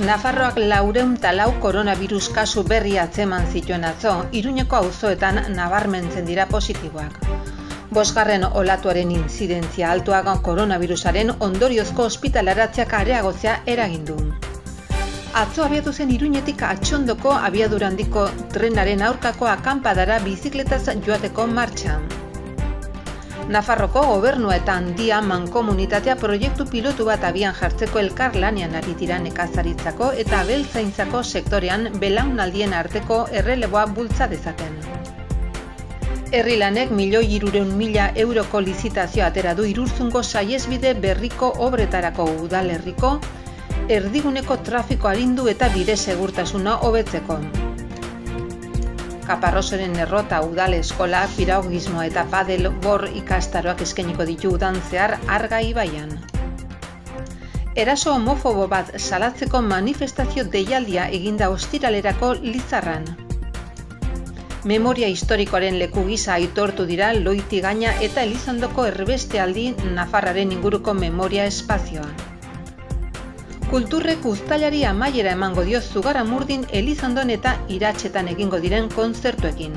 Nafarroak 404 koronavirus kasu berri atzeman zituen atzo, Iruñeko auzoetan nabarmentzen dira positiboak. 5. olatuaren intzidentzia altuak koronavirusaren ondoriozko ospitaleratzeak areagotzea eragin du. Atzo abiatu zen Iruñetik Atxondoko abiadura handiko trenaren aurkako akanpadara bizikletaz joateko martxan. Nafarroko gobernua eta handia mankomunitatea proiektu pilotu bat abian jartzeko elkarlanean ari dira nekazaritzako eta abeltzaintzako sektorean belaunaldien arteko erreleboa bultza dezaten. Herri lanek 1.300.000 euroko lizitazioa atera du Irurzungo saihesbide berriko obretarako udalerriko, erdiguneko trafiko arindu eta bide segurtasuna hobetzeko. Kaparrosoren errota udal eskola, piragogismoa eta padel bor ikastaroak eskainiko ditu udan zehar Arga ibaian. Eraso homofobo bat salatzeko manifestazio deialdia eginda ostiralerako Lizarran. Memoria historikoaren leku gisa aitortu dira Loitigaina eta Elizondoko erbestealdi Nafarraren inguruko memoria espazioa. Kulturrek uztailari amaiera emango dio Zugaramurdin, Elizondon eta Iratxetan egingo diren kontzertuekin.